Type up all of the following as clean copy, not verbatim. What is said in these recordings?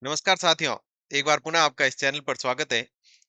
नमस्कार साथियों। एक बार पुनः आपका इस चैनल पर स्वागत है।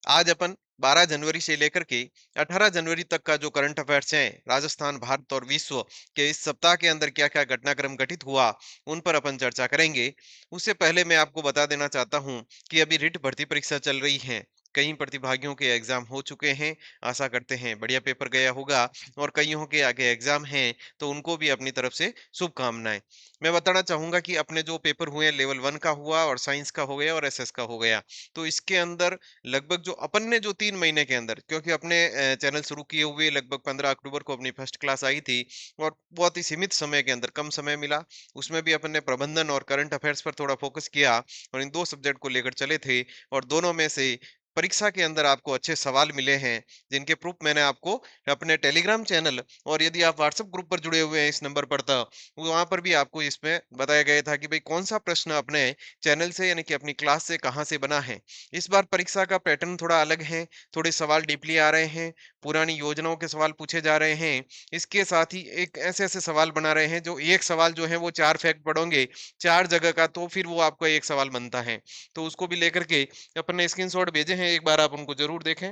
आज अपन 12 जनवरी से लेकर के 18 जनवरी तक का जो करंट अफेयर्स हैं, राजस्थान, भारत और विश्व के इस सप्ताह के अंदर क्या-क्या घटनाक्रम घटित हुआ, उन पर अपन चर्चा करेंगे। उससे पहले मैं आपको बता देना चाहता हूं कि अभी रिट भर्ती परीक्षा चल रही है। कई प्रतिभागियों के एग्जाम हो चुके हैं। आशा करते हैं बढ़िया पेपर गया होगा और कईयों के आगे एग्जाम हैं, तो उनको भी अपनी तरफ से शुभकामनाएं। मैं बताना चाहूंगा कि अपने जो पेपर हुए लेवल 1 का हुआ और साइंस का हो गया और एसएस का हो गया। तो इसके अंदर लगभग जो अपन ने जो 3 महीने के अंदर, क्योंकि अपने चैनल शुरू किए हुए लगभग 15 अक्टूबर को अपनी फर्स्ट क्लास आई थी और बहुत ही सीमित समय के अंदर कम समय मिला। उसमें भी अपन ने प्रबंधन और करंट अफेयर्स पर थोड़ा फोकस किया और इन दो सब्जेक्ट को लेकर चले थे। और दोनों में से परीक्षा के अंदर आपको अच्छे सवाल मिले हैं, जिनके प्रूफ मैंने आपको अपने टेलीग्राम चैनल और यदि आप व्हाट्सएप ग्रुप पर जुड़े हुए हैं इस नंबर पर, तो वहां पर भी आपको इसमें बताया गया था कि भाई कौन सा प्रश्न अपने चैनल से यानी कि अपनी क्लास से कहाँ से बना है। इस बार परीक्षा का पैटर्न थोड़ा अलग है। थोड़े सवाल डीपली आ रहे हैं। पुरानी योजनाओं के सवाल पूछे जा रहे हैं। इसके साथ ही एक ऐसे ऐसे सवाल बना रहे हैं जो एक सवाल जो है वो 4 फैक्ट पढ़ोगे 4 जगह का, तो फिर वो आपका एक सवाल बनता है। तो उसको भी लेकर के अपन ने स्क्रीनशॉट भेजे हैं, एक बार आप उनको जरूर देखें।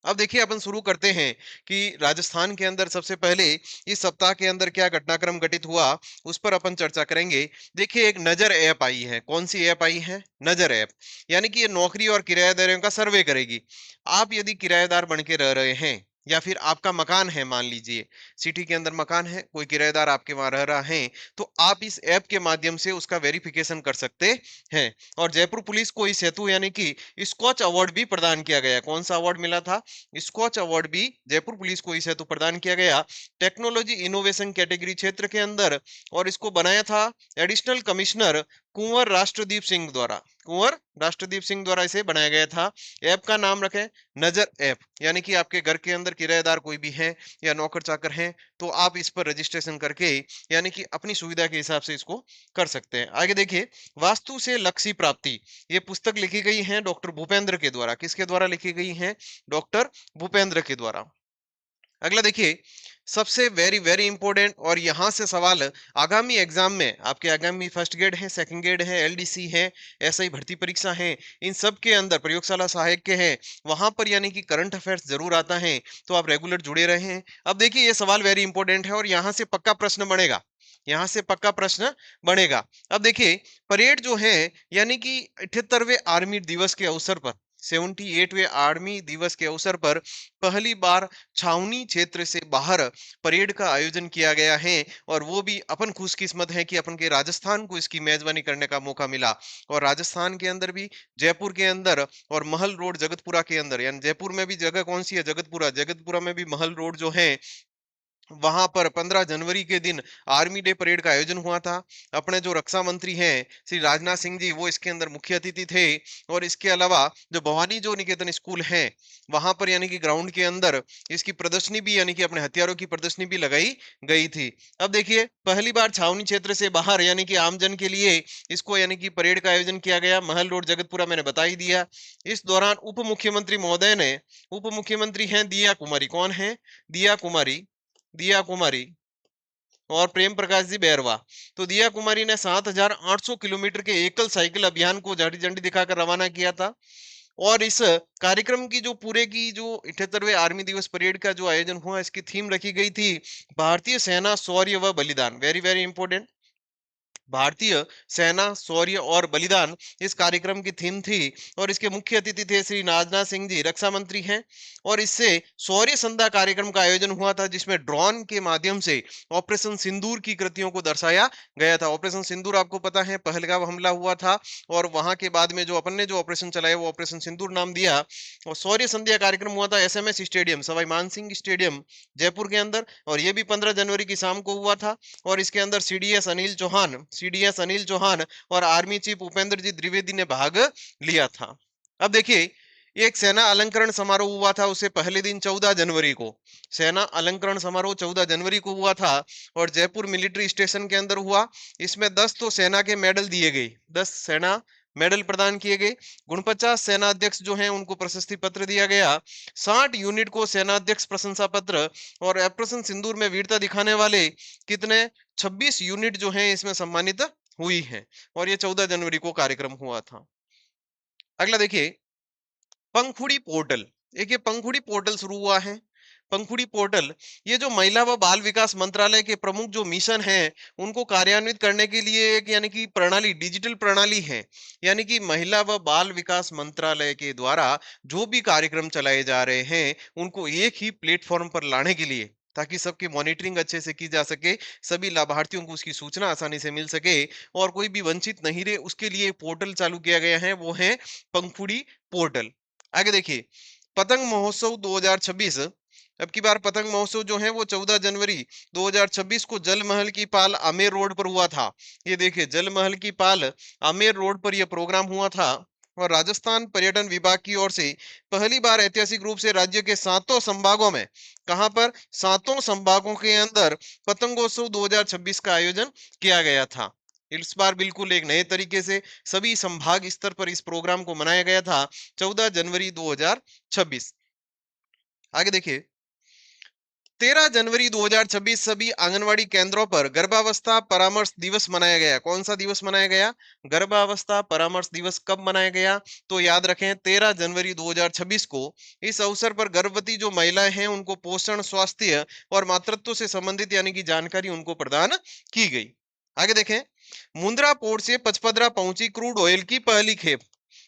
अब देखिए अपन शुरू करते हैं कि राजस्थान के अंदर सबसे पहले इस सप्ताह के अंदर क्या घटनाक्रम घटित हुआ, उस पर अपन चर्चा करेंगे। देखिए एक नजर ऐप आई है। कौन सी ऐप आई है? नजर ऐप। यानी कि ये नौकरी और किराएदारों का सर्वे करेगी। आप यदि किराएदार बन के रह रहे हैं या फिर आपका मकान है, मान लीजिए सिटी के अंदर मकान है, कोई किराएदार आपके वहां रह रहा है, तो आप इस ऐप के माध्यम से उसका वेरिफिकेशन कर सकते हैं। और जयपुर पुलिस को इस हेतु यानी कि स्कॉच अवार्ड भी प्रदान किया गया। कौन सा अवार्ड मिला था? स्कॉच अवार्ड भी जयपुर पुलिस को इस हेतु प्रदान किया गया, टेक्नोलॉजी इनोवेशन कैटेगरी क्षेत्र के अंदर। और इसको बनाया था एडिशनल कमिश्नर कुंवर राष्ट्रदीप सिंह द्वारा। कुंवर राष्ट्रदीप सिंह द्वारा इसे बनाया गया था। ऐप का नाम रखें नजर ऐप। यानी कि आपके घर के अंदर किराएदार कोई भी है या नौकर चाकर हैं, तो आप इस पर रजिस्ट्रेशन करके यानी कि अपनी सुविधा के हिसाब से इसको कर सकते हैं। आगे देखिए, वास्तु से लक्ष्य प्राप्ति। ये पुस्तक लिखी गई है डॉक्टर भूपेंद्र के द्वारा। किसके द्वारा लिखी गई है? डॉक्टर भूपेंद्र के द्वारा। अगला देखिए, सबसे वेरी वेरी इंपॉर्टेंट, और यहां से सवाल आगामी एग्जाम में आपके आगामी फर्स्ट ग्रेड है, सेकंड ग्रेड है, एलडीसी है, एसआई भर्ती परीक्षा है, इन सब के अंदर प्रयोगशाला सहायक के हैं, वहां पर यानी कि करंट अफेयर्स जरूर आता है। तो आप रेगुलर जुड़े रहे हैं। अब देखिए ये सवाल वेरी इंपॉर्टेंट है और यहां से पक्का प्रश्न बनेगा। यहां से पक्का प्रश्न बनेगा। अब देखिए, परेड जो है यानी कि 78वें आर्मी दिवस के अवसर पर, 78वें आर्मी दिवस के अवसर पर पहली बार छावनी क्षेत्र से बाहर परेड का आयोजन किया गया है। और वो भी अपन खुशकिस्मत है कि अपन के राजस्थान को इसकी मेजबानी करने का मौका मिला। और राजस्थान के अंदर भी जयपुर के अंदर और महल रोड जगतपुरा के अंदर, यानी जयपुर में भी जगह कौन सी है? जगतपुरा। जगतपुरा में भी महल रोड जो है, वहां पर 15 जनवरी के दिन आर्मी डे परेड का आयोजन हुआ था। अपने जो रक्षा मंत्री हैं श्री राजनाथ सिंह जी, वो इसके अंदर मुख्य अतिथि थे। और इसके अलावा जो भवानी जो निकेतन स्कूल है, वहां पर यानी कि ग्राउंड के अंदर इसकी प्रदर्शनी भी यानी कि अपने हथियारों की प्रदर्शनी भी लगाई गई थी। अब देखिए, पहली बार छावनी क्षेत्र से बाहर यानी कि आमजन के लिए इसको यानी कि परेड का आयोजन किया गया। महल रोड जगतपुरा मैंने बता ही दिया। इस दौरान उप मुख्यमंत्री महोदय ने, उप मुख्यमंत्री हैं दिया कुमारी। कौन है? दिया कुमारी। दिया कुमारी और प्रेम प्रकाश जी बैरवा। तो दिया कुमारी ने 7,800 किलोमीटर के एकल साइकिल अभियान को झंडी झंडी दिखाकर रवाना किया था। और इस कार्यक्रम की जो पूरे की जो 78वें आर्मी दिवस परेड का जो आयोजन हुआ, इसकी थीम रखी गई थी भारतीय सेना शौर्य व बलिदान। Very very important. भारतीय सेना शौर्य और बलिदान इस कार्यक्रम की थीम थी। और इसके मुख्य अतिथि थे श्री राजनाथ सिंह जी, रक्षा मंत्री हैं। और इससे शौर्य संध्या कार्यक्रम का आयोजन हुआ था, जिसमें ड्रोन के माध्यम से ऑपरेशन सिंदूर की कृतियों को दर्शाया गया था। ऑपरेशन सिंदूर आपको पता है, पहलगाम हमला हुआ था और वहां के बाद में जो अपन ने जो ऑपरेशन चलाया वो ऑपरेशन सिंदूर नाम दिया। और शौर्य संध्या कार्यक्रम हुआ था SMS stadium, Sawai Mansingh stadium, Jaipur के अंदर। और ये भी 15 जनवरी की शाम को हुआ था। और इसके अंदर सीडीएस अनिल चौहान और आर्मी चीफ उपेंद्र जी द्विवेदी ने भाग लिया था। अब देखिए, एक सेना अलंकरण समारोह हुआ था उससे पहले दिन 14 जनवरी को। सेना अलंकरण समारोह 14 जनवरी को हुआ था और जयपुर मिलिट्री स्टेशन के अंदर हुआ। इसमें 10 तो सेना के मेडल दिए गए, 10 सेना मेडल प्रदान किए गए। 49 सेनाध्यक्ष जो हैं उनको प्रशस्ति पत्र दिया गया। 60 यूनिट को सेनाध्यक्ष प्रशंसा पत्र। और ऑपरेशन सिंदूर में वीरता दिखाने वाले कितने? 26 यूनिट जो हैं इसमें सम्मानित हुई हैं और ये 14 जनवरी को कार्यक्रम हुआ था। अगला देखिए, पंखुड़ी पोर्टल। एक ये पंखुड़ी पोर्टल शुरू हुआ है। पंखुड़ी पोर्टल, ये जो महिला व बाल विकास मंत्रालय के प्रमुख जो मिशन हैं, उनको कार्यान्वित करने के लिए एक यानी कि प्रणाली, डिजिटल प्रणाली है। यानी कि महिला व बाल विकास मंत्रालय के द्वारा जो भी कार्यक्रम चलाए जा रहे हैं, उनको एक ही प्लेटफॉर्म पर लाने के लिए, ताकि सबकी मॉनिटरिंग अच्छे से की जा सके, सभी लाभार्थियों को उसकी सूचना आसानी से मिल सके और कोई भी वंचित नहीं रहे, उसके लिए पोर्टल चालू किया गया है, वो है पंखुड़ी पोर्टल। आगे देखिए, पतंग महोत्सव 2026। अब की बार पतंग महोत्सव जो है वो 14 जनवरी 2026 को जल महल की पाल आमेर रोड पर हुआ था। ये देखिए, जल महल की पाल आमेर रोड पर यह प्रोग्राम हुआ था और राजस्थान पर्यटन विभाग की ओर से पहली बार ऐतिहासिक रूप से राज्य के सातों संभागों में, कहां पर, सातों संभागों के अंदर पतंगोत्सव 2026 का आयोजन किया गया था। इस बार बिल्कुल एक नए तरीके से सभी संभाग स्तर पर इस प्रोग्राम को मनाया गया था, 14 जनवरी 2026। आगे देखिए, 13 जनवरी 2026 सभी आंगनवाड़ी केंद्रों पर गर्भावस्था परामर्श दिवस मनाया गया। कौन सा दिवस मनाया गया? गर्भावस्था परामर्श दिवस कब मनाया गया? तो याद रखें, 13 जनवरी 2026 को। इस अवसर पर गर्भवती जो महिलाएं हैं, उनको पोषण, स्वास्थ्य और मातृत्व से संबंधित यानी कि जानकारी उनको प्रदान की गई। आगे देखें, मुंद्रा पोर्ट से पचपदरा पहुंची क्रूड ऑयल की पहली खेप।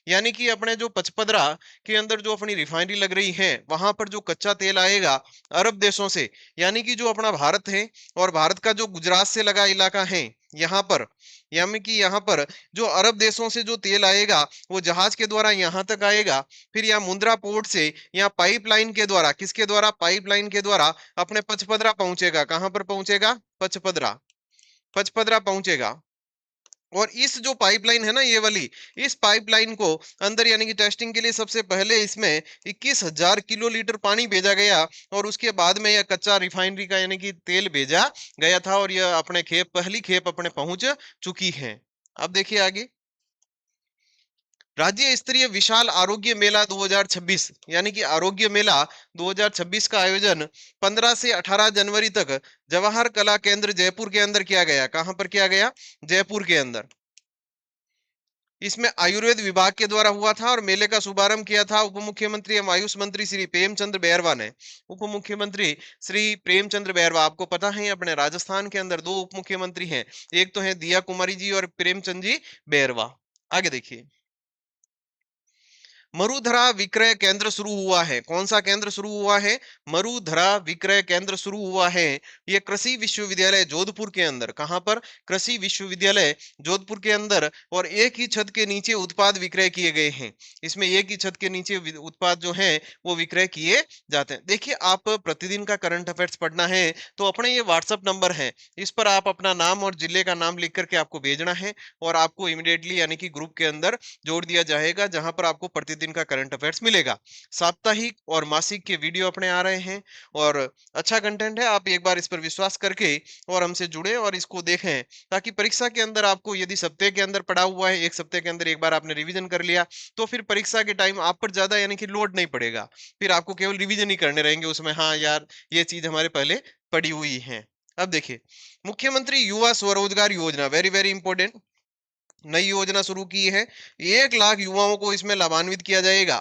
यानी कि अपने जो पचपदरा के अंदर जो अपनी रिफाइनरी लग रही है, वहां पर जो कच्चा तेल आएगा अरब देशों से, यानी कि जो अपना भारत है और भारत का जो गुजरात से लगा इलाका है, यहाँ पर, यानी कि यहाँ पर जो अरब देशों से जो तेल आएगा, वो जहाज के द्वारा यहाँ तक आएगा। फिर यहाँ मुंद्रा पोर्ट से यहाँ पाइपलाइन के द्वारा, किसके द्वारा? पाइपलाइन के द्वारा अपने पचपदरा पहुंचेगा। कहां पर पहुंचेगा? पचपदरा। पचपदरा पहुंचेगा। और इस जो पाइपलाइन है ना, ये वाली, इस पाइपलाइन को अंदर यानी कि टेस्टिंग के लिए सबसे पहले इसमें 21,000 किलो लीटर पानी भेजा गया और उसके बाद में यह कच्चा रिफाइनरी का यानी कि तेल भेजा गया था और यह अपने खेप, पहली खेप अपने पहुंच चुकी है। अब देखिए आगे, राज्य स्तरीय विशाल आरोग्य मेला 2026, यानी कि आरोग्य मेला 2026 का आयोजन 15 से 18 जनवरी तक जवाहर कला केंद्र जयपुर के अंदर किया गया। कहां पर किया गया? जयपुर के अंदर। इसमें आयुर्वेद विभाग के द्वारा हुआ था और मेले का शुभारंभ किया था उप मुख्यमंत्री एवं आयुष मंत्री श्री प्रेमचंद्र बैरवा ने। उप मुख्यमंत्री श्री प्रेमचंद्र बैरवा, आपको पता है अपने राजस्थान के अंदर दो उप मुख्यमंत्री हैं, एक तो है दिया कुमारी जी और प्रेमचंद जी बैरवा। आगे देखिए, मरुधरा विक्रय केंद्र शुरू हुआ है। कौन सा केंद्र शुरू हुआ है? मरुधरा विक्रय केंद्र शुरू हुआ है। यह कृषि विश्वविद्यालय जोधपुर के अंदर। कहां पर? कृषि विश्वविद्यालय जोधपुर के अंदर। और एक ही छत के नीचे उत्पाद विक्रय किए गए हैं। इसमें एक ही छत के नीचे उत्पाद जो है वो विक्रय किए जाते हैं। देखिए, आप प्रतिदिन का करंट अफेयर्स पढ़ना है तो अपने ये व्हाट्सएप नंबर है, इस पर आप अपना नाम और जिले का नाम लिख करके आपको भेजना है और आपको इमिडिएटली यानी कि ग्रुप के अंदर जोड़ दिया जाएगा, जहां पर आपको प्रतिदिन का करंट अफेयर्स मिलेगा। साप्ताहिक और मासिक के वीडियो अपने आ रहे हैं और अच्छा कंटेंट है। आप एक बार इस पर विश्वास करके और हमसे जुड़े और इसको देखें, ताकि परीक्षा के अंदर आपको, यदि सप्ताह के अंदर पढ़ा हुआ है, एक सप्ताह के अंदर एक बार आपने रिवीजन कर लिया, तो फिर परीक्षा के टाइम आप पर ज्यादा यानी कि लोड नहीं पड़ेगा। फिर आपको केवल रिवीजन ही करने रहेंगे उसमें, हाँ यार ये चीज हमारे पहले पड़ी हुई है। अब देखिए, मुख्यमंत्री युवा स्वरोजगार योजना, वेरी वेरी इंपॉर्टेंट, नई योजना शुरू की है। 1 लाख युवाओं को इसमें लाभान्वित किया जाएगा।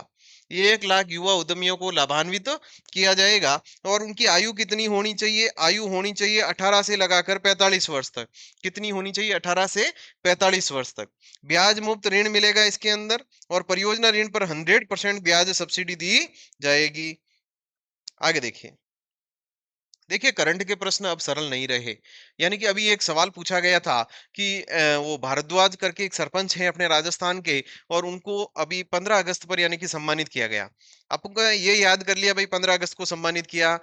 1 लाख युवा उद्यमियों को लाभान्वित किया जाएगा। और उनकी आयु कितनी होनी चाहिए? आयु होनी चाहिए 18 से लगाकर 45 वर्ष तक। कितनी होनी चाहिए? 18 से 45 वर्ष तक। ब्याज मुक्त ऋण मिलेगा इसके अंदर और परियोजना ऋण पर 100% ब्याज सब्सिडी दी जाएगी। आगे देखिए, देखिए करंट के प्रश्न अब सरल नहीं रहे। यानी कि अभी एक सवाल पूछा गया था कि वो भारद्वाज करके एक सरपंच हैं अपने राजस्थान के, और उनको अभी 15 अगस्त पर यानी कि सम्मानित किया गया। आपको ये याद कर लिया भाई, 15 अगस्त को सम्मानित किया,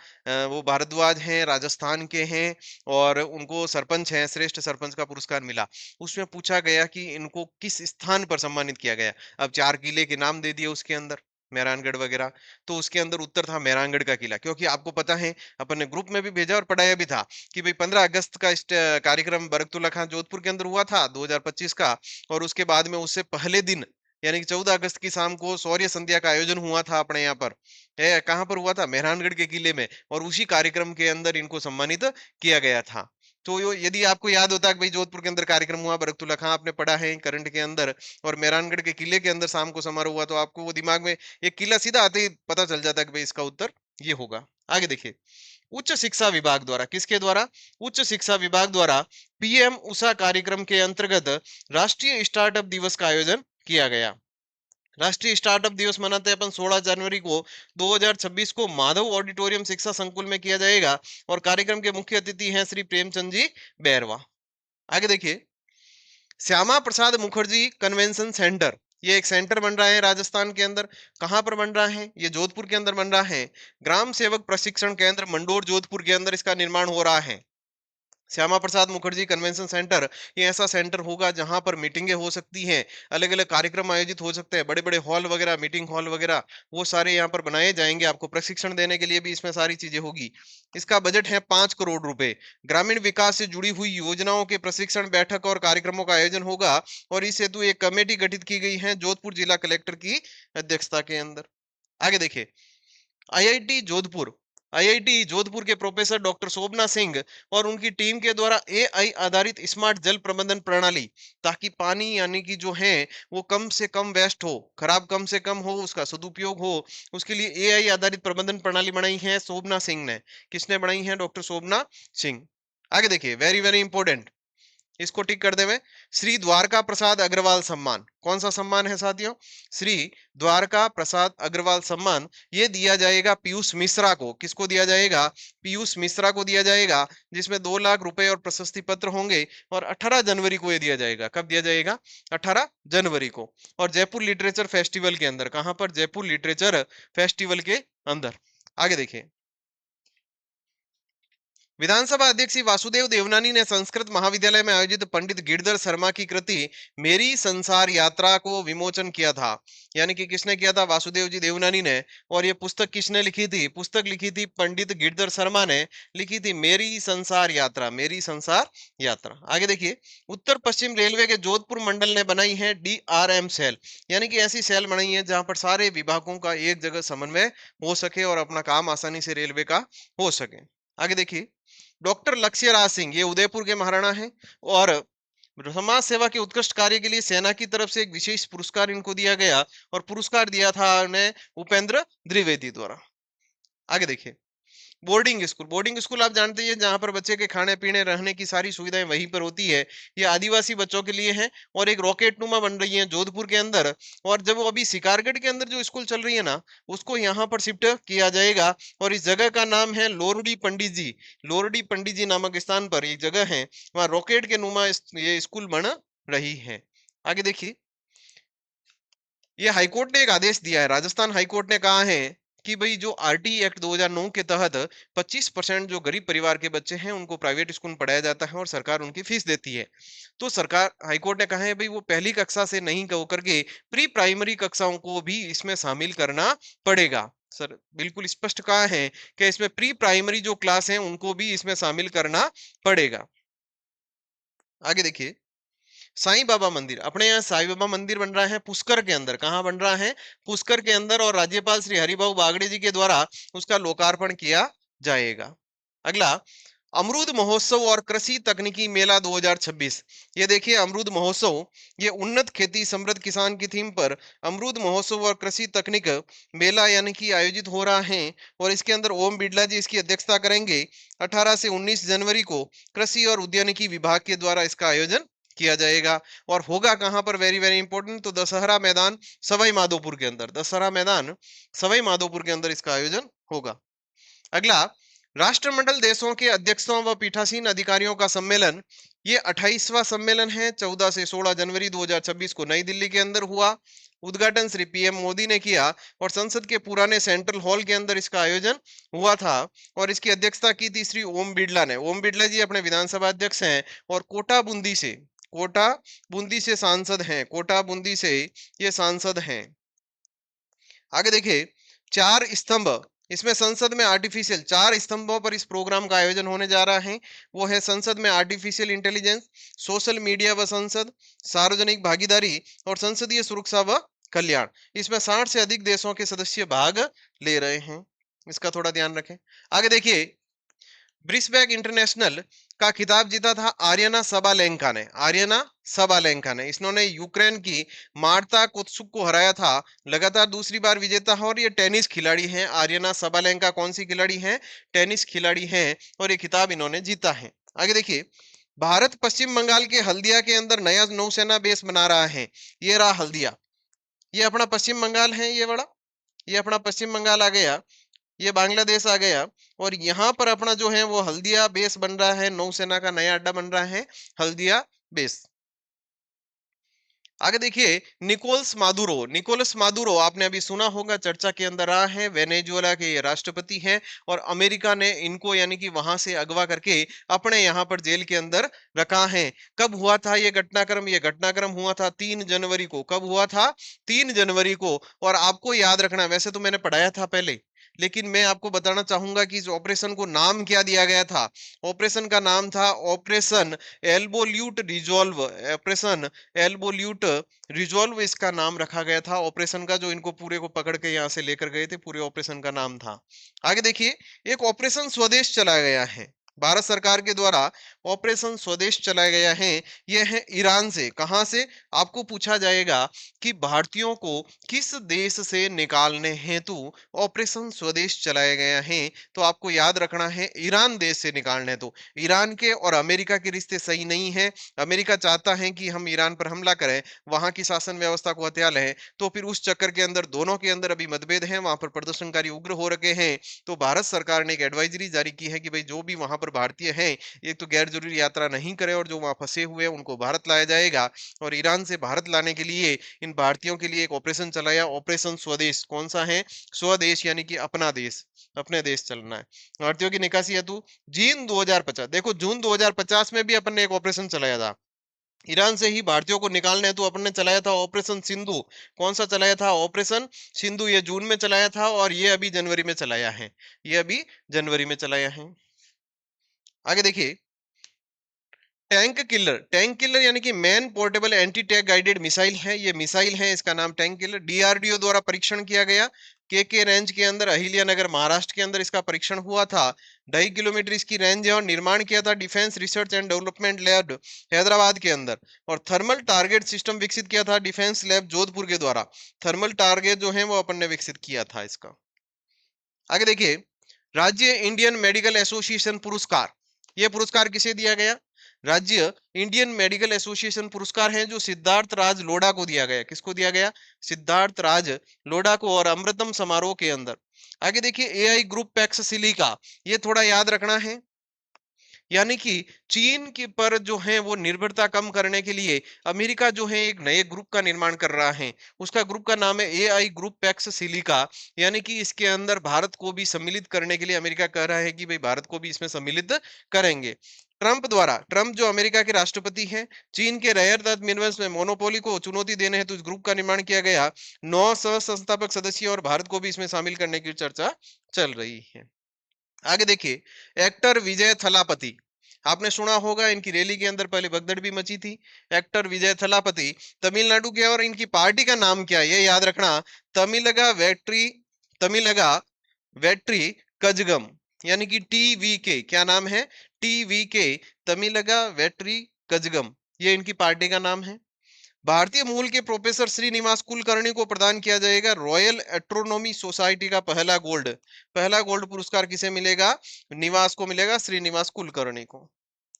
वो भारद्वाज हैं, राजस्थान के हैं और उनको सरपंच हैं, श्रेष्ठ सरपंच का पुरस्कार मिला। उसमें पूछा गया कि इनको किस स्थान पर सम्मानित किया गया। अब 4 किले के नाम दे दिए उसके अंदर, मेहरानगढ़ वगैरह, तो उसके अंदर उत्तर था मेहरानगढ़ का किला। क्योंकि आपको पता है, अपन ने ग्रुप में भी भेजा और पढ़ाया भी था कि भाई 15 अगस्त का कार्यक्रम बरकतुल्ला खां जोधपुर के अंदर हुआ था 2025 का, और उसके बाद में उससे पहले दिन यानी कि 14 अगस्त की शाम को शौर्य संध्या का आयोजन हुआ था अपने यहाँ पर। कहाँ पर हुआ था? मेहरानगढ़ के किले में, और उसी कार्यक्रम के अंदर इनको सम्मानित किया गया था। तो यो यदि आपको याद होता है कि भाई जोधपुर के अंदर कार्यक्रम हुआ, बरकतुल्ला खां आपने पढ़ा है करंट के अंदर, और मेहरानगढ़ के किले के अंदर शाम को समारोह हुआ, तो आपको वो दिमाग में एक किला सीधा आते ही पता चल जाता है कि भाई इसका उत्तर ये होगा। आगे देखिए, उच्च शिक्षा विभाग द्वारा, किसके द्वारा? उच्च शिक्षा विभाग द्वारा पीएम उषा कार्यक्रम के अंतर्गत राष्ट्रीय स्टार्टअप दिवस का आयोजन किया गया। राष्ट्रीय स्टार्टअप दिवस मनाते हैं अपन 16 जनवरी को 2026 को माधव ऑडिटोरियम शिक्षा संकुल में किया जाएगा, और कार्यक्रम के मुख्य अतिथि हैं श्री प्रेमचंद जी बैरवा। आगे देखिए, श्यामा प्रसाद मुखर्जी कन्वेंशन सेंटर, ये एक सेंटर बन रहा है राजस्थान के अंदर। कहां पर बन रहा है? ये जोधपुर के अंदर बन रहा है। ग्राम सेवक प्रशिक्षण केंद्र मंडोर जोधपुर के अंदर इसका निर्माण हो रहा है। श्यामा प्रसाद मुखर्जी कन्वेंशन सेंटर, ये ऐसा सेंटर होगा जहां पर मीटिंगें हो सकती हैं, अलग अलग कार्यक्रम आयोजित हो सकते हैं, बड़े बड़े हॉल वगैरह, मीटिंग हॉल वगैरह, वो सारे यहाँ पर बनाए जाएंगे। आपको प्रशिक्षण देने के लिए भी इसमें सारी चीजें होगी। इसका बजट है 5 करोड़ रुपए। ग्रामीण विकास से जुड़ी हुई योजनाओं के प्रशिक्षण, बैठक और कार्यक्रमों का आयोजन होगा, और इस हेतु एक कमेटी गठित की गई है जोधपुर जिला कलेक्टर की अध्यक्षता के अंदर। आगे देखिए, आईआईटी जोधपुर, आईआईटी जोधपुर के प्रोफेसर डॉक्टर शोभना सिंह और उनकी टीम के द्वारा एआई आधारित स्मार्ट जल प्रबंधन प्रणाली, ताकि पानी यानी कि जो है वो कम से कम वेस्ट हो, खराब कम से कम हो, उसका सदुपयोग हो, उसके लिए एआई आधारित प्रबंधन प्रणाली बनाई है शोभना सिंह ने। किसने बनाई है? डॉक्टर शोभना सिंह। आगे देखिए, वेरी वेरी इंपॉर्टेंट, इसको टिक कर देवे। श्री द्वारका प्रसाद अग्रवाल सम्मान, कौन सा सम्मान है साथियों? श्री द्वारका प्रसाद अग्रवाल सम्मान, ये दिया जाएगा पीयूष मिश्रा को। किसको दिया जाएगा? पीयूष मिश्रा को दिया जाएगा, जिसमें 2 लाख रुपए और प्रशस्ति पत्र होंगे, और 18 जनवरी को ये दिया जाएगा। कब दिया जाएगा? 18 जनवरी को। और जयपुर लिटरेचर फेस्टिवल के अंदर, कहां पर? जयपुर लिटरेचर फेस्टिवल के अंदर। आगे देखिए, विधानसभा अध्यक्ष श्री वासुदेव देवनानी ने संस्कृत महाविद्यालय में आयोजित पंडित गिरधर शर्मा की कृति मेरी संसार यात्रा को विमोचन किया था। यानी कि किसने किया था? वासुदेव जी देवनानी ने। और ये पुस्तक किसने लिखी थी? पुस्तक लिखी थी पंडित गिरधर शर्मा ने, लिखी थी मेरी संसार यात्रा, मेरी संसार यात्रा। आगे देखिए, उत्तर पश्चिम रेलवे के जोधपुर मंडल ने बनाई है डीआरएम सेल, यानी कि ऐसी सेल बनाई है जहां पर सारे विभागों का एक जगह समन्वय हो सके और अपना काम आसानी से रेलवे का हो सके। आगे देखिए, डॉक्टर लक्ष्य राज सिंह, ये उदयपुर के महाराणा हैं, और समाज सेवा के उत्कृष्ट कार्य के लिए सेना की तरफ से एक विशेष पुरस्कार इनको दिया गया, और पुरस्कार दिया था उन्हें उपेंद्र द्विवेदी द्वारा। आगे देखिए, बोर्डिंग स्कूल, बोर्डिंग स्कूल आप जानते हैं जहां पर बच्चे के खाने पीने रहने की सारी सुविधाएं वहीं पर होती है। ये आदिवासी बच्चों के लिए है, और एक रॉकेट नुमा बन रही है जोधपुर के अंदर। और जब वो अभी शिकारगढ़ के अंदर जो स्कूल चल रही है ना, उसको यहाँ पर शिफ्ट किया जाएगा, और इस जगह का नाम है लोरडी पंडित जी। लोरडी पंडित जी नामक स्थान पर एक जगह है, वहां रॉकेट के नुमा ये स्कूल बन रही है। आगे देखिए, ये हाईकोर्ट ने एक आदेश दिया है, राजस्थान हाईकोर्ट ने कहा है कि भाई जो आरटी एक्ट 2009 के तहत 25% जो गरीब परिवार के बच्चे हैं उनको प्राइवेट स्कूल में पढ़ाया जाता है और सरकार उनकी फीस देती है। तो सरकार, हाईकोर्ट ने कहा है भाई वो पहली कक्षा से नहीं होकर के प्री प्राइमरी कक्षाओं को भी इसमें शामिल करना पड़ेगा। सर बिल्कुल स्पष्ट कहा है कि इसमें प्री प्राइमरी जो क्लास है उनको भी इसमें शामिल करना पड़ेगा। आगे देखिए, साईं बाबा मंदिर, अपने यहाँ साईं बाबा मंदिर बन रहा है पुष्कर के अंदर। कहाँ बन रहा है? पुष्कर के अंदर, और राज्यपाल श्री हरिभाऊ बागड़े जी के द्वारा उसका लोकार्पण किया जाएगा। अगला, अमरूद महोत्सव और कृषि तकनीकी मेला 2026। ये देखिए, अमरूद महोत्सव, ये उन्नत खेती समृद्ध किसान की थीम पर अमरूद महोत्सव और कृषि तकनीक मेला यानी कि आयोजित हो रहा है, और इसके अंदर ओम बिड़ला जी इसकी अध्यक्षता करेंगे। 18 से 19 जनवरी को कृषि और उद्यानिकी विभाग के द्वारा इसका आयोजन किया जाएगा, और होगा कहां पर? वेरी वेरी इंपॉर्टेंट, तो दशहरा मैदान सवाई माधोपुर के अंदर, दशहरा मैदान सवाई माधोपुर के अंदर इसका आयोजन होगा। अगला, राष्ट्रमंडल देशों के अध्यक्षों व पीठासीन अधिकारियों का सम्मेलन, ये 28वां सम्मेलन है। 14 से 16 जनवरी 2026 को नई दिल्ली के अंदर हुआ। उद्घाटन श्री पीएम मोदी ने किया, और संसद के पुराने सेंट्रल हॉल के अंदर इसका आयोजन हुआ था, और इसकी अध्यक्षता की थी श्री ओम बिड़ला ने। ओम बिड़ला जी अपने विधानसभा अध्यक्ष हैं, और कोटा बूंदी से सांसद हैं, कोटा बूंदी से ये सांसद हैं। आगे देखिए, 4 स्तंभ, इसमें संसद में आर्टिफिशियल 4 स्तंभों पर इस प्रोग्राम का आयोजन होने जा रहा है। वो है संसद में आर्टिफिशियल इंटेलिजेंस, सोशल मीडिया व संसद, सार्वजनिक भागीदारी, और संसदीय सुरक्षा व कल्याण। इसमें 60 से अधिक देशों के सदस्य भाग ले रहे हैं, इसका थोड़ा ध्यान रखें। आगे देखिए, ब्रिस्बेक इंटरनेशनल का खिताब जीता था आर्यना सबालेंका ने। आर्यना सबालेंका ने, इन्होंने यूक्रेन की मार्ता कोत्सुक को हराया था। लगातार दूसरी बार विजेता है और ये टेनिस खिलाड़ी हैं। आर्यना सबालेंका कौन सी खिलाड़ी हैं? टेनिस खिलाड़ी हैं और ये खिताब इन्होंने जीता है। आगे देखिए, भारत पश्चिम बंगाल के हल्दिया के अंदर नया नौसेना बेस बना रहा है। ये रहा हल्दिया, ये अपना पश्चिम बंगाल है, ये बड़ा, ये अपना पश्चिम बंगाल आ गया, ये बांग्लादेश आ गया और यहाँ पर अपना जो है वो हल्दिया बेस बन रहा है, नौसेना का नया अड्डा बन रहा है, हल्दिया बेस। आगे देखिए, निकोलस मादुरो। निकोलस मादुरो आपने अभी सुना होगा, चर्चा के अंदर रहा है। वेनेजुएला के ये राष्ट्रपति हैं और अमेरिका ने इनको यानी कि वहां से अगवा करके अपने यहाँ पर जेल के अंदर रखा है। कब हुआ था ये घटनाक्रम? ये घटनाक्रम हुआ था 3 जनवरी को। कब हुआ था? 3 जनवरी को। और आपको याद रखना, वैसे तो मैंने पढ़ाया था पहले, लेकिन मैं आपको बताना चाहूंगा कि इस ऑपरेशन को नाम क्या दिया गया था। ऑपरेशन का नाम था ऑपरेशन एल्बोल्यूट रिजॉल्व। ऑपरेशन एल्बोल्यूट रिजॉल्व इसका नाम रखा गया था ऑपरेशन का, जो इनको पूरे को पकड़ के यहाँ से लेकर गए थे, पूरे ऑपरेशन का नाम था। आगे देखिए, एक ऑपरेशन स्वदेश चलाया गया है, भारत सरकार के द्वारा ऑपरेशन स्वदेश चलाया गया है। यह है ईरान से। कहां से? आपको पूछा जाएगा कि भारतीयों को किस देश से निकालने हेतु ऑपरेशन स्वदेश चलाया गया है, तो आपको याद रखना है ईरान देश से निकालने हेतु। ईरान के और अमेरिका के रिश्ते सही नहीं है। अमेरिका चाहता है कि हम ईरान पर हमला करें, वहां की शासन व्यवस्था को हथिया लें, तो फिर उस चक्कर के अंदर दोनों के अंदर अभी मतभेद हैं, वहां पर प्रदर्शनकारी उग्र हो रखे हैं। तो भारत सरकार ने एक एडवाइजरी जारी की है कि भाई जो भी वहां पर भारतीय हैं, एक तो गैर जरूरी यात्रा नहीं करें और जो वहां फंसे हुए हैं उनको भारत लाया जाएगा। और ईरान से भारत लाने के लिए इन भारतीयों के लिए एक ऑपरेशन चलाया, ऑपरेशन स्वदेश। कौन सा है? स्वदेश, यानी कि अपना देश, अपने देश चलना है। भारतीयों की निकासी हेतु जून 2050, देखो जून 2050 में भी अपन ने एक ऑपरेशन चलाया था ईरान से ही भारतीयों को निकालना है, तो अपन ने चलाया था ऑपरेशन सिंधु। कौन सा चलाया था? ऑपरेशन सिंधु। ये जून में चलाया था और ये अभी जनवरी में चलाया है, ये अभी जनवरी में चलाया है। आगे देखिए, टैंक किलर। टैंक किलर यानी कि man portable anti tank guided missile है, ये मिसाइल है, इसका नाम टैंक किलर। डीआरडीओ द्वारा परीक्षण किया गया, के रेंज के अंदर, अहिल्यानगर महाराष्ट्र के अंदर इसका परीक्षण हुआ था। 2.5 किलोमीटर इसकी रेंज है और निर्माण किया था defence research and development lab Hyderabad के अंदर। और थर्मल टारगेट सिस्टम विकसित किया था डिफेंस लैब जोधपुर के द्वारा। थर्मल टारगेट जो है वो अपन ने विकसित किया था इसका। आगे देखिए, राज्य इंडियन मेडिकल एसोसिएशन पुरस्कार, यह पुरस्कार किसे दिया गया? राज्य इंडियन मेडिकल एसोसिएशन पुरस्कार है जो सिद्धार्थ राज लोढ़ा को दिया गया। किसको दिया गया? सिद्धार्थ राज लोढ़ा को, और अमृतम समारोह के अंदर। आगे देखिए, एआई ग्रुप पैक्स सिलिका, ये थोड़ा याद रखना है, यानी कि चीन के पर जो है वो निर्भरता कम करने के लिए अमेरिका जो है एक नए ग्रुप का निर्माण कर रहा है। उसका ग्रुप का नाम है एआई ग्रुप पैक्स सिलिका, यानी कि इसके अंदर भारत को भी सम्मिलित करने के लिए अमेरिका कह रहा है कि भाई भारत को भी इसमें सम्मिलित करेंगे। ट्रंप द्वारा, ट्रंप जो अमेरिका के राष्ट्रपति हैं, चीन के रेयर अर्थ मिनरल्स में मोनोपोली को चुनौती देने हेतु इस ग्रुप का निर्माण किया गया। 9 सह संस्थापक सदस्य और भारत को भी इसमें शामिल करने की चर्चा चल रही है। आगे देखिए, एक्टर विजय थलापति, आपने सुना होगा, इनकी रैली के अंदर पहले भगदड़ भी मची थी। एक्टर विजय थलापति तमिलनाडु के, और इनकी पार्टी का नाम क्या है ये याद रखना, तमिलगा वेट्री, तमिलगा वेट्री कजगम, यानी कि टीवीके। क्या नाम है? टीवीके, तमिलगा वेट्री कजगम, ये इनकी पार्टी का नाम है। भारतीय मूल के प्रोफेसर श्रीनिवास कुलकर्णी को प्रदान किया जाएगा रॉयल एस्ट्रोनॉमी सोसाइटी का पहला गोल्ड। पहला गोल्ड पुरस्कार किसे मिलेगा? निवास को मिलेगा, श्रीनिवास कुलकर्णी को।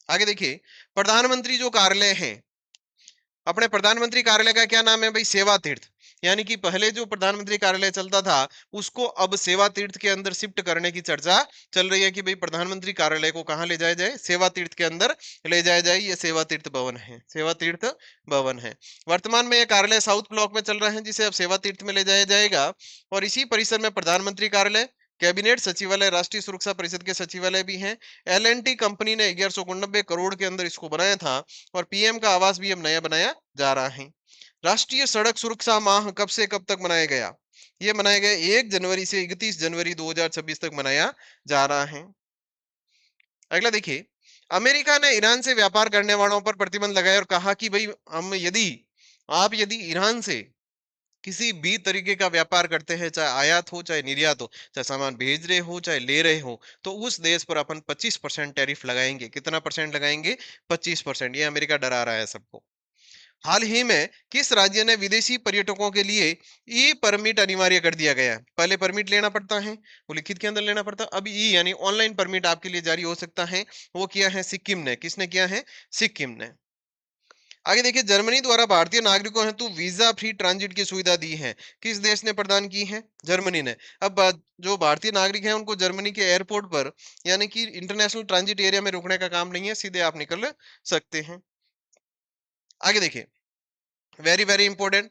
आगे देखिए, प्रधानमंत्री जो कार्यालय है, अपने प्रधानमंत्री कार्यालय का क्या नाम है भाई? सेवा तीर्थ। यानी कि पहले जो प्रधानमंत्री कार्यालय चलता था उसको अब सेवा तीर्थ के अंदर शिफ्ट करने की चर्चा चल रही है कि भाई प्रधानमंत्री कार्यालय को कहां ले जाया जाए? सेवा तीर्थ के अंदर ले जाया जाए। ये सेवा तीर्थ भवन है, सेवा तीर्थ भवन है। वर्तमान में यह कार्यालय साउथ ब्लॉक में चल रहा है, जिसे अब सेवा तीर्थ में ले जाया जाएगा। और इसी परिसर में प्रधानमंत्री कार्यालय, कैबिनेट सचिवालय, राष्ट्रीय सुरक्षा परिषद के सचिवालय भी हैं। एल&टी कंपनी ने 1199 करोड़ के अंदर इसको बनाया था। और पीएम का आवास भी अब नया बनाया जा रहा है। राष्ट्रीय सड़क सुरक्षा माह कब से कब तक मनाया गया? ये मनाया गया 1 जनवरी से 31 जनवरी 2026 तक मनाया जा रहा है। अगला देखिए, अमेरिका ने ईरान से व्यापार करने वालों पर प्रतिबंध लगाया और कहा कि भाई हम यदि आप यदि ईरान से किसी भी तरीके का व्यापार करते हैं, चाहे आयात हो चाहे निर्यात हो, चाहे सामान भेज रहे हो चाहे ले रहे हो, तो उस देश पर अपन 25% टैरिफ लगाएंगे। कितना परसेंट लगाएंगे? 25%। ये अमेरिका डरा रहा है सबको। हाल ही में किस राज्य ने विदेशी पर्यटकों के लिए ई परमिट अनिवार्य कर दिया गया है? पहले परमिट लेना पड़ता है, वो लिखित के अंदर लेना पड़ता है, अब ई यानी ऑनलाइन परमिट आपके लिए जारी हो सकता है। वो किया है सिक्किम ने। किसने किया है? सिक्किम ने। आगे देखिए, जर्मनी द्वारा भारतीय नागरिकों हेतु वीजा फ्री ट्रांजिट की सुविधा दी है। किस देश ने प्रदान की है? जर्मनी ने। अब जो भारतीय नागरिक हैं उनको जर्मनी के एयरपोर्ट पर यानी कि इंटरनेशनल ट्रांजिट एरिया में रुकने का काम नहीं है, सीधे आप निकल सकते हैं। आगे देखिए, वेरी वेरी इंपॉर्टेंट,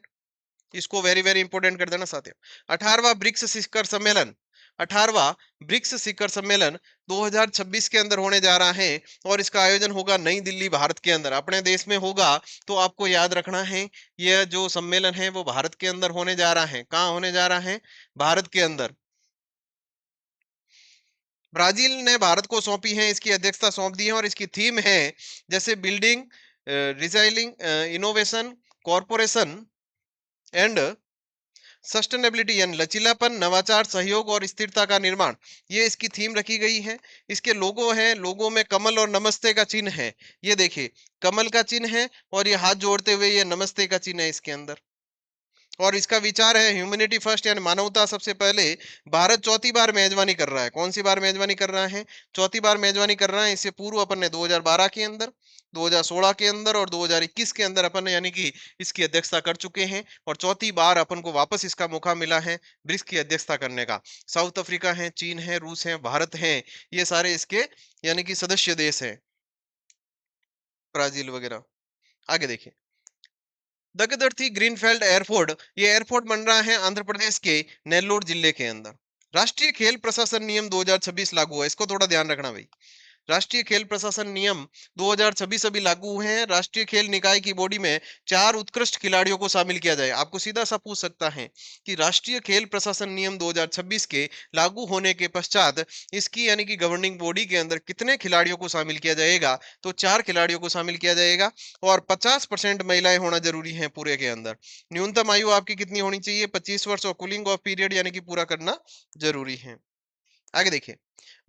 इसको वेरी वेरी इंपॉर्टेंट कर देना साथियों। 18वां ब्रिक्स शिखर सम्मेलन, 18वां ब्रिक्स शिखर सम्मेलन 2026 के अंदर होने जा रहा है और इसका आयोजन होगा नई दिल्ली, भारत के अंदर, अपने देश में होगा। तो आपको याद रखना है, यह जो सम्मेलन है वो भारत के अंदर होने जा रहा है। कहाँ होने जा रहा है? भारत के अंदर। ब्राजील ने भारत को सौंपी है, इसकी अध्यक्षता सौंप दी है और इसकी थीम है जैसे building resilience innovation corporation and sustainability यानी लचीलापन, नवाचार, सहयोग और स्थिरता का निर्माण। ये इसकी थीम रखी गई है। इसके लोगो है, लोगो में कमल और नमस्ते का चिन्ह है। ये देखिए, कमल का चिन्ह है और ये हाथ जोड़ते हुए ये नमस्ते का चिन्ह है इसके अंदर। और इसका विचार है ह्यूमैनिटी फर्स्ट यानी मानवता सबसे पहले। भारत चौथी बार मेजबानी कर रहा है। कौन सी बार मेजबानी कर रहा है? चौथी बार मेजबानी कर रहा है। इससे पूर्व अपन ने 2012 के अंदर, 2016 के अंदर और 2021 के अंदर अपन यानी कि इसकी अध्यक्षता कर चुके हैं और चौथी बार अपन को वापस इसका मौका मिला है ब्रिक्स की अध्यक्षता करने का। साउथ अफ्रीका है, चीन है, रूस है, भारत है, ये सारे इसके यानी कि सदस्य देश हैं, ब्राजील वगैरह। आगे देखिए, दगदर्थी ग्रीनफील्ड एयरपोर्ट, ये एयरपोर्ट बन रहा है आंध्र प्रदेश के नेल्लोर जिले के अंदर। राष्ट्रीय खेल प्रशासन नियम 2026 लागू है, इसको थोड़ा ध्यान रखना भाई। राष्ट्रीय खेल प्रशासन नियम 2026 अभी लागू हुए हैं। राष्ट्रीय खेल निकाय की बॉडी में 4 उत्कृष्ट खिलाड़ियों को शामिल किया जाए। आपको सीधा सा पूछ सकता है कि राष्ट्रीय खेल प्रशासन नियम 2026 के लागू होने के पश्चात इसकी यानी कि गवर्निंग बॉडी के अंदर कितने खिलाड़ियों को शामिल किया जाएगा? तो 4 खिलाड़ियों को शामिल किया जाएगा और 50% महिलाएं होना जरूरी है पूरे के अंदर। न्यूनतम आयु आपकी कितनी होनी चाहिए? 25 वर्ष और कूलिंग ऑफ पीरियड यानी कि पूरा करना जरूरी है। आगे देखिए,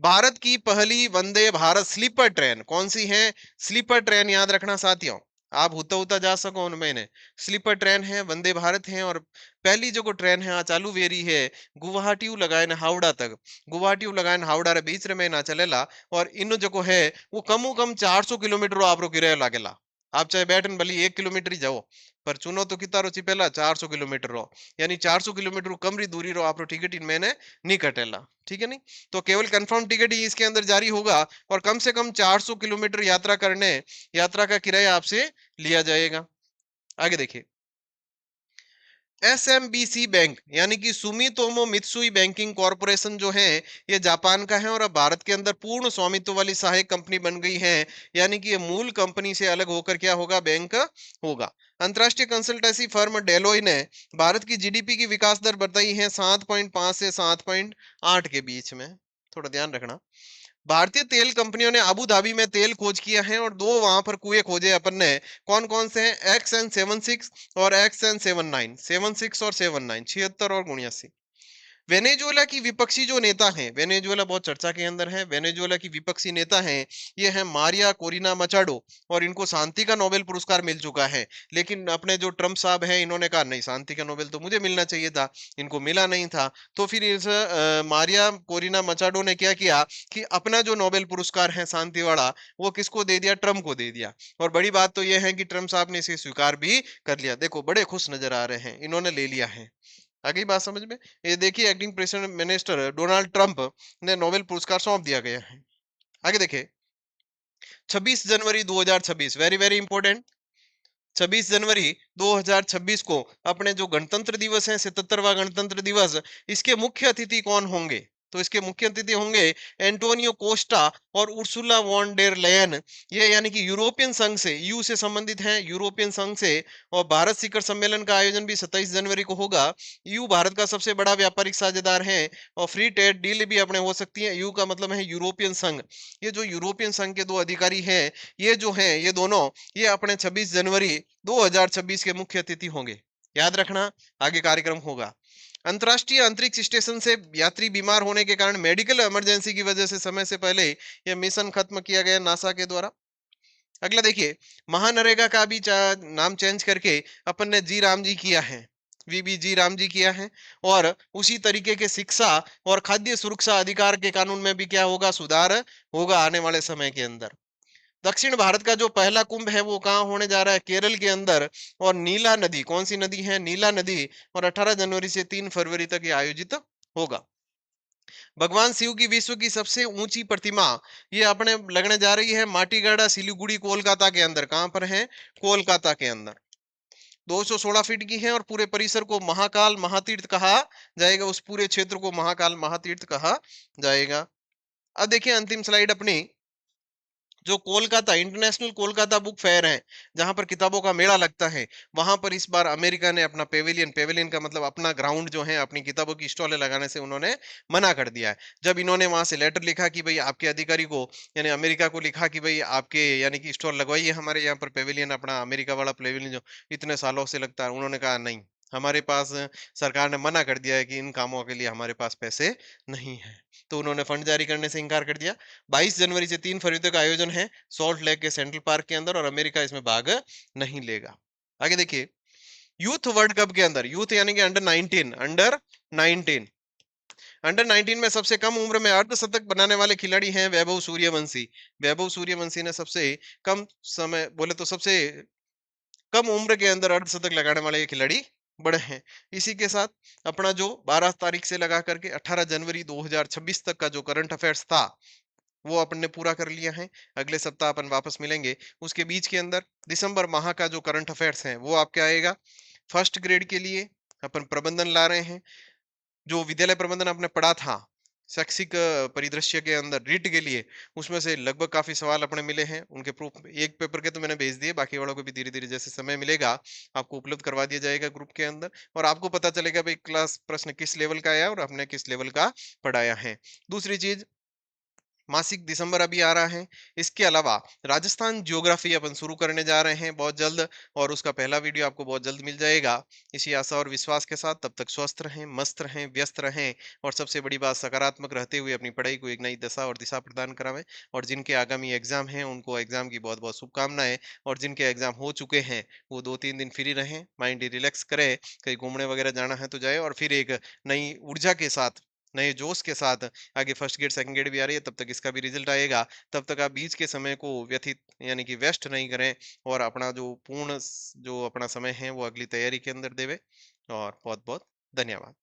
भारत की पहली वंदे भारत स्लीपर ट्रेन कौन सी है? स्लीपर ट्रेन याद रखना साथियों, आप हुता हुता जा सको उनमें ने। स्लीपर ट्रेन है, वंदे भारत है और पहली जो को ट्रेन है चालू वेरी है गुवाहाटी लगाए न हावड़ा तक। गुवाहाटी लगाए न हावड़ा रे बीच रे में ना चलेला और इन जो को है वो कम कम 400 किलोमीटर आप किराया लागेला। आप चाहे बैठन भली 1 किलोमीटर ही जाओ, पर चुनो तो कितना रो पहला 400 किलोमीटर रो, यानी 400 किलोमीटर कम री दूरी रो आप टिकट इनमें नहीं कटेला। ठीक है नहीं? तो केवल कंफर्म टिकट ही इसके अंदर जारी होगा और कम से कम 400 किलोमीटर यात्रा करने यात्रा का किराया आपसे लिया जाएगा। आगे देखिए, एसएमबीसी बैंक यानी कि सुमितोमो मित्सुई बैंकिंग कॉरपोरेशन जो है ये जापान का है और अब भारत के अंदर पूर्ण स्वामित्व वाली सहायक कंपनी बन गई है। यानी कि ये मूल कंपनी से अलग होकर क्या होगा? बैंक होगा। अंतर्राष्ट्रीय कंसल्टेंसी फर्म डेलोई ने भारत की जीडीपी की विकास दर बताई है 7.5 से 7.8 के बीच में। थोड़ा ध्यान रखना। भारतीय तेल कंपनियों ने अबू धाबी में तेल खोज किया है और 2 वहां पर कुएं खोजे अपन ने। कौन कौन से हैं? XN76 और XN79, 76 और 79, 76 और 79। वेनेजुएला की विपक्षी जो नेता हैं, वेनेजुएला बहुत चर्चा के अंदर है। वेनेजुएला की विपक्षी नेता हैं, ये है मारिया कोरिना मचाडो और इनको शांति का नोबेल पुरस्कार मिल चुका है। लेकिन अपने जो ट्रम्प साहब हैं इन्होंने कहा नहीं, शांति का नोबेल तो मुझे मिलना चाहिए था, इनको मिला नहीं था। तो फिर इस मारिया कोरिना मचाडो ने क्या किया कि अपना जो नोबेल पुरस्कार है शांति वाला वो किसको दे दिया? ट्रम्प को दे दिया। और बड़ी बात तो यह है कि ट्रम्प साहब ने इसे स्वीकार भी कर लिया। देखो बड़े खुश नजर आ रहे हैं, इन्होंने ले लिया है। आ गई बात समझ में? ये देखिए, acting president minister Donald Trump ने नोबेल पुरस्कार सौंप दिया गया है। आगे देखिए, 26 जनवरी 2026 वेरी वेरी इंपॉर्टेंट। 26 जनवरी 2026 को अपने जो गणतंत्र दिवस है, 77वां गणतंत्र दिवस, इसके मुख्य अतिथि कौन होंगे? तो इसके मुख्य अतिथि होंगे एंटोनियो कोस्टा और उर्सुला वॉन डेर लेयन। ये यानी कि यूरोपियन संघ से, यू से संबंधित हैं, यूरोपियन संघ से। और भारत शिखर सम्मेलन का आयोजन भी 27 जनवरी को होगा। यू भारत का सबसे बड़ा व्यापारिक साझेदार है और फ्री ट्रेड डील भी अपने हो सकती है। यू का मतलब है यूरोपियन संघ। ये जो यूरोपियन संघ के 2 अधिकारी हैं, ये जो हैं ये दोनों, ये अपने 26 जनवरी 2026 के मुख्य अतिथि होंगे। याद रखना, आगे कार्यक्रम होगा। अंतर्राष्ट्रीय अंतरिक्ष स्टेशन से यात्री बीमार होने के कारण मेडिकल इमरजेंसी की वजह से समय से पहले यह मिशन खत्म किया गया नासा के द्वारा। अगला देखिए, महानरेगा का भी नाम चेंज करके अपन ने जी राम जी किया है, वीबी जी राम जी किया है। और उसी तरीके के शिक्षा और खाद्य सुरक्षा अधिकार के कानून में भी क्या होगा, सुधार होगा आने वाले समय के अंदर। दक्षिण भारत का जो पहला कुंभ है वो कहाँ होने जा रहा है, केरल के अंदर। और नीला नदी, कौन सी नदी है, नीला नदी। और 18 जनवरी से 3 फरवरी तक ये आयोजित होगा। भगवान शिव की विश्व की सबसे ऊंची प्रतिमा ये अपने लगने जा रही है माटीगाड़ा सिलीगुड़ी कोलकाता के अंदर। कहां पर है, कोलकाता के अंदर। 216 फीट की है और पूरे परिसर को महाकाल महातीर्थ कहा जाएगा, उस पूरे क्षेत्र को महाकाल महातीर्थ कहा जाएगा। अब देखिए अंतिम स्लाइड अपनी, जो Kolkata international Kolkata book fair है, जहां पर किताबों का मेला लगता है, वहां पर इस बार अमेरिका ने अपना पेविलियन, पेविलियन का मतलब अपना ग्राउंड जो है, अपनी किताबों की स्टॉलें लगाने से उन्होंने मना कर दिया है। जब इन्होंने वहां से लेटर लिखा कि भाई आपके अधिकारी को, यानी अमेरिका को लिखा कि भाई आपके यानी कि स्टॉल लगवाइए हमारे यहाँ पर पेविलियन, अपना अमेरिका वाला पेविलियन जो इतने सालों से लगता है, उन्होंने कहा नहीं, हमारे पास सरकार ने मना कर दिया है कि इन कामों के लिए हमारे पास पैसे नहीं है। तो उन्होंने फंड जारी करने से इनकार कर दिया। 22 जनवरी से 3 फरवरी तक आयोजन है सॉल्ट लेक के सेंट्रल पार्क के अंदर, और अमेरिका इसमें भाग नहीं लेगा। आगे देखिए, यूथ वर्ल्ड कप के अंदर, यूथ यानी कि अंडर 19, अंडर 19, अंडर 19 में सबसे कम उम्र में अर्धशतक बनाने वाले खिलाड़ी हैं वैभव सूर्यवंशी। वैभव सूर्यवंशी ने सबसे कम समय, बोले तो सबसे कम उम्र के अंदर अर्धशतक लगाने वाले ये खिलाड़ी बड़े हैं। इसी के साथ अपना जो 12 तारीख से लगा करके 18 जनवरी 2026 तक का जो करंट अफेयर्स था वो अपन ने पूरा कर लिया है। अगले सप्ताह अपन वापस मिलेंगे। उसके बीच के अंदर दिसंबर माह का जो करंट अफेयर्स है वो आपके आएगा। फर्स्ट ग्रेड के लिए अपन प्रबंधन ला रहे हैं। जो विद्यालय प्रबंधन आपने पढ़ा था शैक्षिक परिदृश्य के अंदर रीट के लिए, उसमें से लगभग काफी सवाल अपने मिले हैं। उनके प्रूफ एक पेपर के तो मैंने भेज दिए, बाकी वालों को भी धीरे धीरे जैसे समय मिलेगा आपको उपलब्ध करवा दिया जाएगा ग्रुप के अंदर। और आपको पता चलेगा भाई क्लास प्रश्न किस लेवल का आया और आपने किस लेवल का पढ़ाया है। दूसरी चीज, मासिक दिसंबर अभी आ रहा है। इसके अलावा राजस्थान ज्योग्राफी अपन शुरू करने जा रहे हैं बहुत जल्द, और उसका पहला वीडियो आपको बहुत जल्द मिल जाएगा। इसी आशा और विश्वास के साथ तब तक स्वस्थ रहें, मस्त रहें, व्यस्त रहें, और सबसे बड़ी बात सकारात्मक रहते हुए अपनी पढ़ाई को एक नई दशा और दिशा प्रदान करावें। और जिनके आगामी एग्जाम हैं उनको एग्जाम की बहुत बहुत शुभकामनाएं। और जिनके एग्जाम हो चुके हैं वो 2-3 दिन फ्री रहें, माइंड रिलैक्स करें, कहीं घूमने वगैरह जाना है तो जाए, और फिर एक नई ऊर्जा के साथ, नए जोश के साथ आगे फर्स्ट ग्रेड सेकंड ग्रेड भी आ रही है, तब तक इसका भी रिजल्ट आएगा। तब तक आप बीच के समय को व्यथित यानी कि वेस्ट नहीं करें, और अपना जो पूर्ण जो अपना समय है वो अगली तैयारी के अंदर देवे। और बहुत बहुत धन्यवाद।